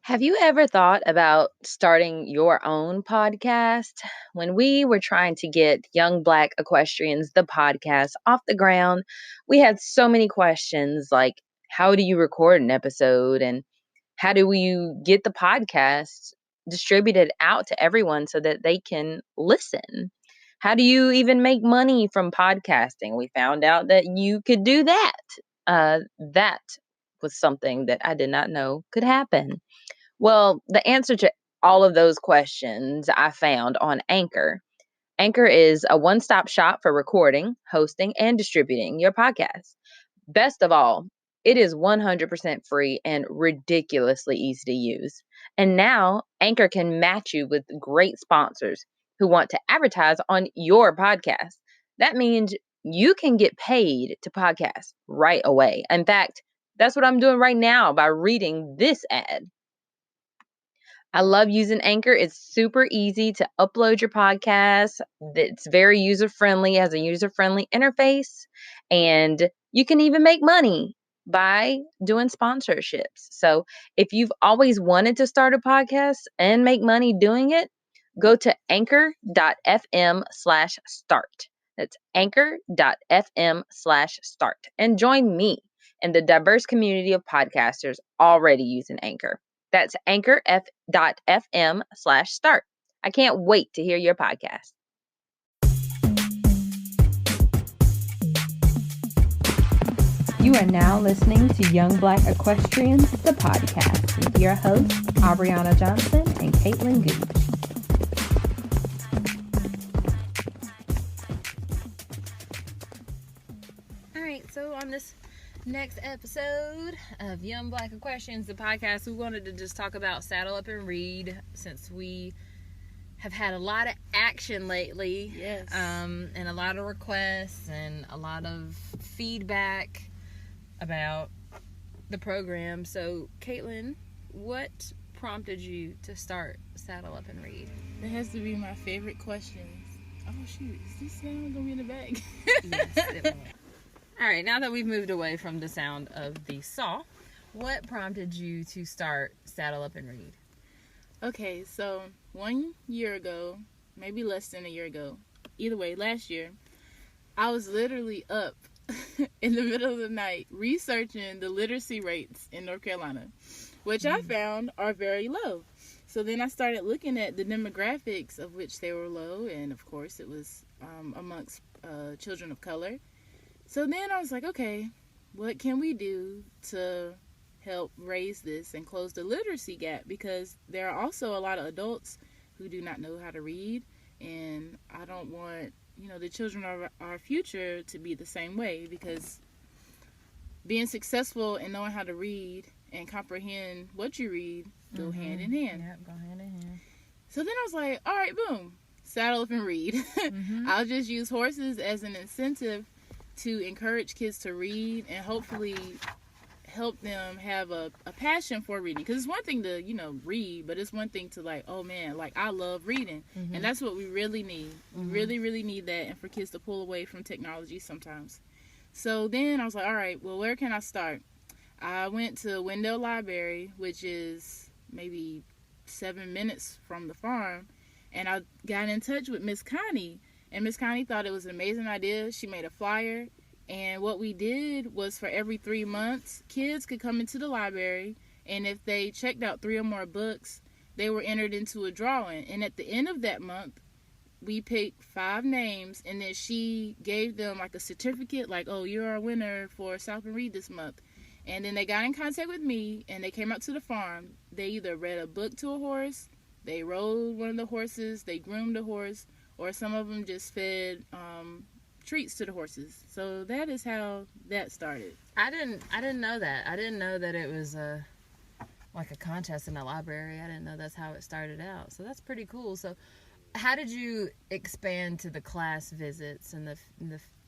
Have you ever thought about starting your own podcast? When we were trying to get Young Black Equestrians, the podcast, off the ground, we had so many questions like, how do you record an episode? And how do you get the podcast distributed out to everyone so that they can listen? How do you even make money from podcasting? We found out that you could do that. That was something that I did not know could happen. Well, the answer to all of those questions I found on Anchor. Anchor is a one stop shop for recording, hosting, and distributing your podcast. Best of all, it is 100% free and ridiculously easy to use. And now, Anchor can match you with great sponsors who want to advertise on your podcast. That means you can get paid to podcast right away. In fact, that's what I'm doing right now by reading this ad. I love using Anchor. It's super easy to upload your podcast. It's very user friendly, has a user friendly interface, and you can even make money by doing sponsorships. So if you've always wanted to start a podcast and make money doing it, go to anchor.fm/start. That's anchor.fm/start and join me in the diverse community of podcasters already using Anchor. That's anchor.fm/start. I can't wait to hear your podcast. You are now listening to Young Black Equestrians, the podcast, with your hosts, Aubriana Johnson and Caitlin Gooch. All right, so on this next episode of Young Black Equestrians, the podcast, we wanted to just talk about Saddle Up and Read, since we have had a lot of action lately. Yes. And a lot of requests and a lot of feedback about the program. So, Caitlin, what prompted you to start Saddle Up and Read? That has to be my favorite questions. Oh, shoot. Is this sound going to be in the bag? Yes, it will. All right, now that we've moved away from the sound of the saw, what prompted you to start Saddle Up and Read? Okay, so 1 year ago, maybe less than a year ago, either way, last year, I was literally up in the middle of the night researching the literacy rates in North Carolina, which I found are very low. So then I started looking at the demographics of which they were low, and of course it was amongst children of color. So then I was like, okay, what can we do to help raise this and close the literacy gap? Because there are also a lot of adults who do not know how to read, and I don't want, the children of our future to be the same way, because being successful and knowing how to read and comprehend what you read go hand in hand. Yep, go hand in hand. So then I was like, all right, boom, saddle up and read. I'll just use horses as an incentive to encourage kids to read and hopefully help them have a passion for reading. Because it's one thing to, read, but it's one thing to oh man, I love reading. And that's what we really need. We really, really need that, and for kids to pull away from technology sometimes. So then I was like, all right, well, where can I start? I went to Wendell Library, which is maybe 7 minutes from the farm, and I got in touch with Miss Connie. And Miss Connie thought it was an amazing idea. She made a flyer. And what we did was, for every 3 months, kids could come into the library. And if they checked out 3 or more books, they were entered into a drawing. And at the end of that month, we picked 5 names. And then she gave them a certificate, oh, you're our winner for South and Read this month. And then they got in contact with me, and they came out to the farm. They either read a book to a horse, they rode one of the horses, they groomed a horse, or some of them just fed treats to the horses. So that is how that started. I didn't know that. I didn't know that it was a contest in the library. I didn't know that's how it started out. So that's pretty cool. So how did you expand to the class visits and the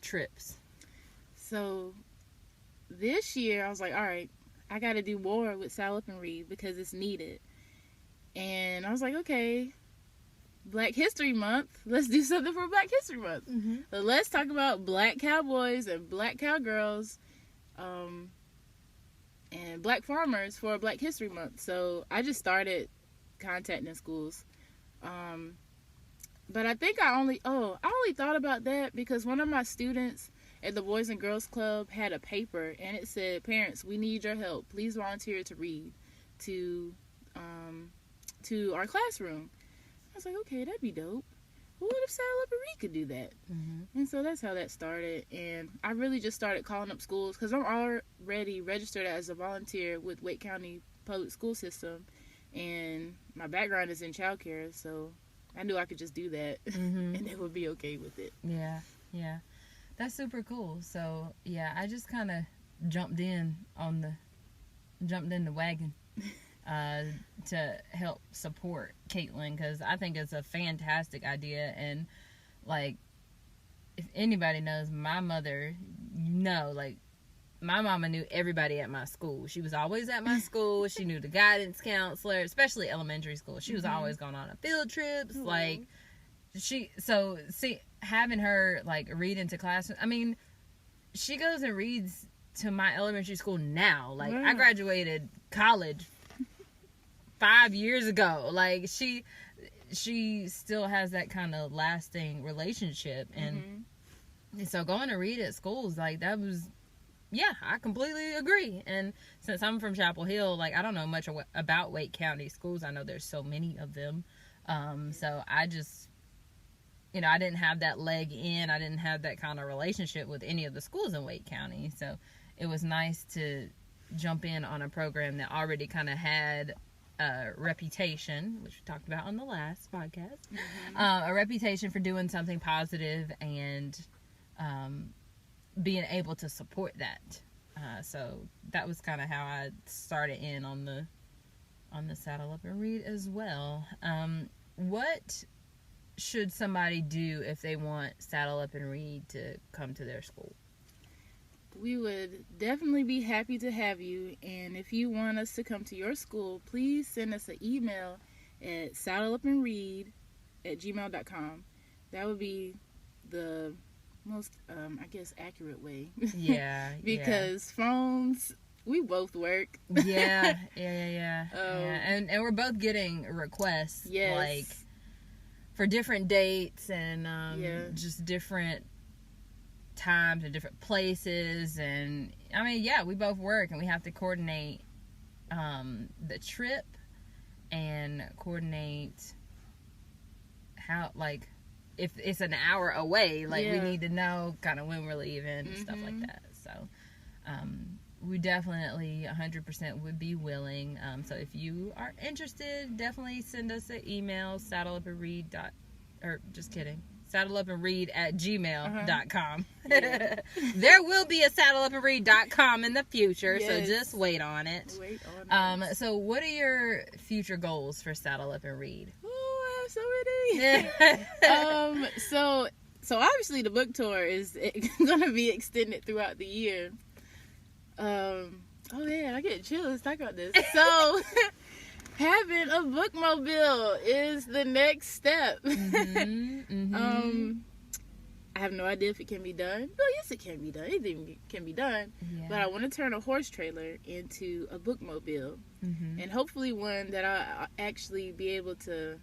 trips? So this year I was like, all right, I got to do more with Saddle Up and Read because it's needed. And I was like, okay, Black History Month, let's do something for Black History Month. So let's talk about Black cowboys and Black cowgirls and Black farmers for Black History Month. So I just started contacting schools. But I think I only thought about that because one of my students at the Boys and Girls Club had a paper and it said, "Parents, we need your help. Please volunteer to read to our classroom." I was like, okay, that'd be dope. Well, what if Saddle Up and Read could do that? Mm-hmm. And so that's how that started. And I really just started calling up schools because I'm already registered as a volunteer with Wake County Public School System. And my background is in childcare, so I knew I could just do that, and they would be okay with it. Yeah. That's super cool. So, yeah, I just kind of jumped in the wagon to help support Caitlin because I think it's a fantastic idea. And, like, if anybody knows my mother, my mama knew everybody at my school. She was always at my school. She knew the guidance counselor, especially elementary school. She was always going on field trips. Like, having her, like, read into class. I mean, she goes and reads to my elementary school now. Like, I graduated college 5 years ago. Like, she still has that kind of lasting relationship. And so going to read at schools, like, that was... Yeah, I completely agree. And since I'm from Chapel Hill, like, I don't know much about Wake County schools. I know there's so many of them. So I just, I didn't have that leg in. I didn't have that kind of relationship with any of the schools in Wake County. So it was nice to jump in on a program that already kind of had a reputation, which we talked about on the last podcast, a reputation for doing something positive and being able to support that. So that was kind of how I started in on the Saddle Up and Read as well. What should somebody do if they want Saddle Up and Read to come to their school? We would definitely be happy to have you. And if you want us to come to your school, please send us an email at saddleupandread@gmail.com. That would be the most, accurate way. Yeah. Because phones, we both work. Yeah. And we're both getting requests. Yes. Like, for different dates and just different times and different places. And, I mean, we both work and we have to coordinate the trip and coordinate how, like, if it's an hour away, like, we need to know kind of when we're leaving and stuff like that. So, we definitely 100% would be willing. So if you are interested, definitely send us an email, saddleupandread@gmail.com. There will be a saddleupandread.com in the future, so just wait on it. So what are your future goals for Saddle Up and Read? So many. So obviously the book tour is going to be extended throughout the year. I get chills talking about this. So having a bookmobile is the next step. I have no idea if it can be done. Well, yes, it can be done. Anything can be done. Yeah. But I want to turn a horse trailer into a bookmobile, and hopefully one that I'll actually be able to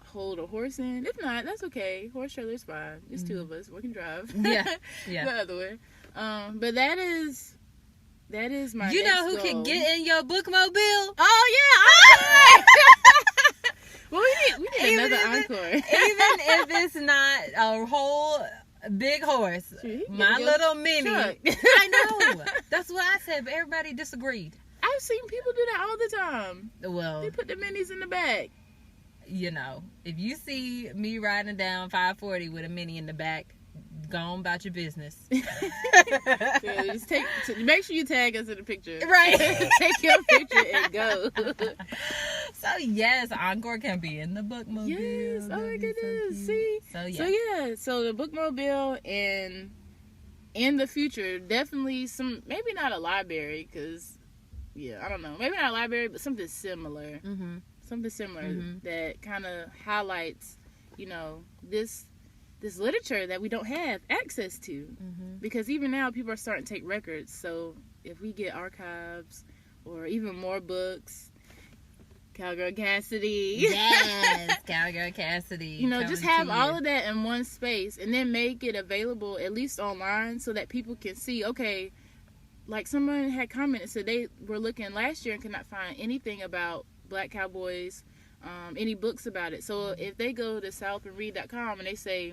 hold a horse in. If not, that's okay. Horse trailer's fine. There's two of us. We can drive. Yeah. The other way. But that is my. You know who goal. can get in your bookmobile? Oh yeah. Well, we need another encore. Even if it's not a whole big horse, my little mini. I know. That's what I said, but everybody disagreed. I've seen people do that all the time. Well, they put the minis in the back. If you see me riding down 540 with a mini in the back, go on about your business. Just make sure you tag us in the picture. Right. Take your picture and go. So yes, encore can be in the bookmobile. Yes. Oh my goodness. See. So the bookmobile, and in the future, definitely maybe not a library, because I don't know, maybe not a library, but something similar. Something similar that kind of highlights, this literature that we don't have access to. Because even now people are starting to take records, so if we get archives or even more books, Cowgirl Cassidy. Yes, Cowgirl Cassidy. Just have all of that in one space and then make it available at least online so that people can see, okay, like someone had commented, said they were looking last year and could not find anything about Black cowboys, any books about it. So if they go to saddleupandread.com and they say,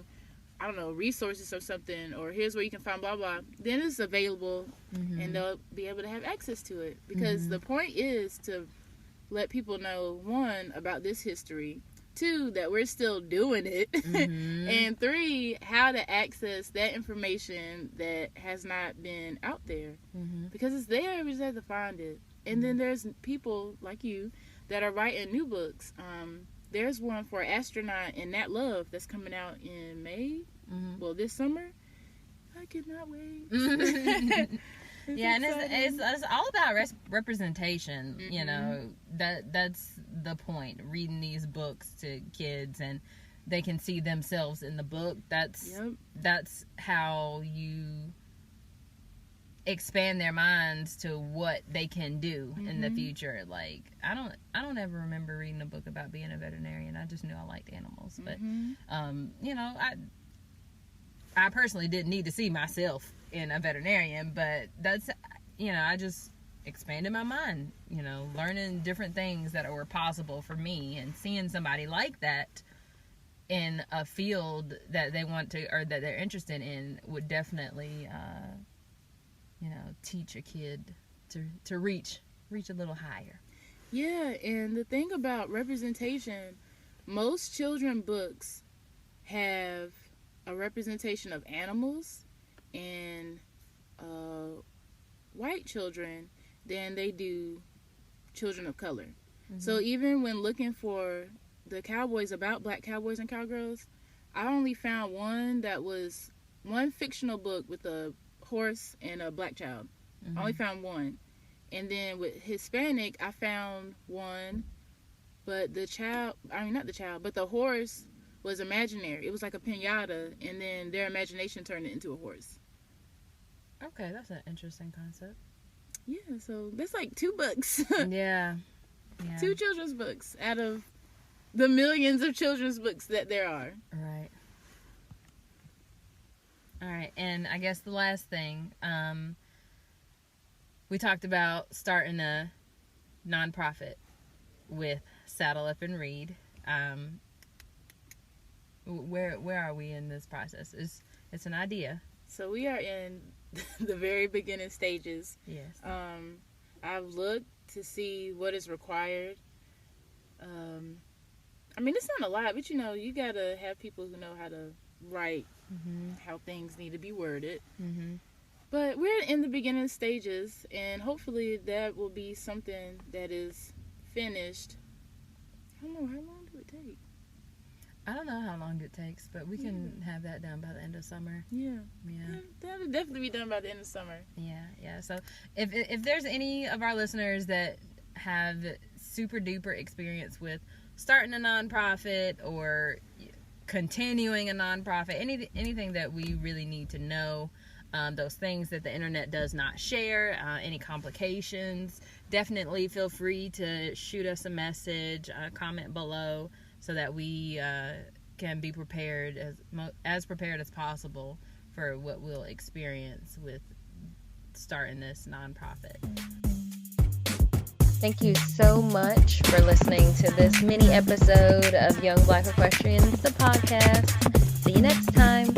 I don't know, resources or something, or here's where you can find blah, blah, then it's available and they'll be able to have access to it. Because the point is to let people know, 1, about this history, 2, that we're still doing it, and 3, how to access that information that has not been out there. Because it's there, we just have to find it. And then there's people like you that are writing new books. There's one for Astronaut and Nat Love that's coming out in May. Well, this summer. I cannot wait. Yeah, and it's all about representation. That's the point. Reading these books to kids and they can see themselves in the book. That's how you expand their minds to what they can do in the future. Like, I don't ever remember reading a book about being a veterinarian. I just knew I liked animals. But I personally didn't need to see myself in a veterinarian, but that's, I just expanded my mind, learning different things that were possible for me, and seeing somebody like that in a field that they want to, or that they're interested in, would definitely, teach a kid to reach a little higher. Yeah, and the thing about representation, most children books have a representation of animals and white children than they do children of color. So even when looking for the cowboys, about Black cowboys and cowgirls, I only found one fictional book with a horse and a black child. I only found one. And then with Hispanic, I found one, but the horse was imaginary. It was like a piñata, and then their imagination turned it into a horse. Okay, that's an interesting concept. Yeah, so that's like 2 books. Yeah. 2 children's books out of the millions of children's books that there are. Right. All right, and I guess the last thing, we talked about starting a nonprofit with Saddle Up and Read. Where are we in this process? It's an idea. So we are in the very beginning stages. Yes. I've looked to see what is required. It's not a lot, but you gotta have people who know how to write, how things need to be worded. But we're in the beginning stages, and hopefully that will be something that is finished. I don't know, how long do it take? I don't know how long it takes, but we can have that done by the end of summer. Yeah. That'll definitely be done by the end of summer. Yeah. So if there's any of our listeners that have super duper experience with starting a nonprofit or continuing a nonprofit, anything that we really need to know, those things that the internet does not share, any complications, definitely feel free to shoot us a message, comment below, so that we can be prepared, as prepared as possible for what we'll experience with starting this nonprofit. Thank you so much for listening to this mini episode of Young Black Equestrians, the podcast. See you next time.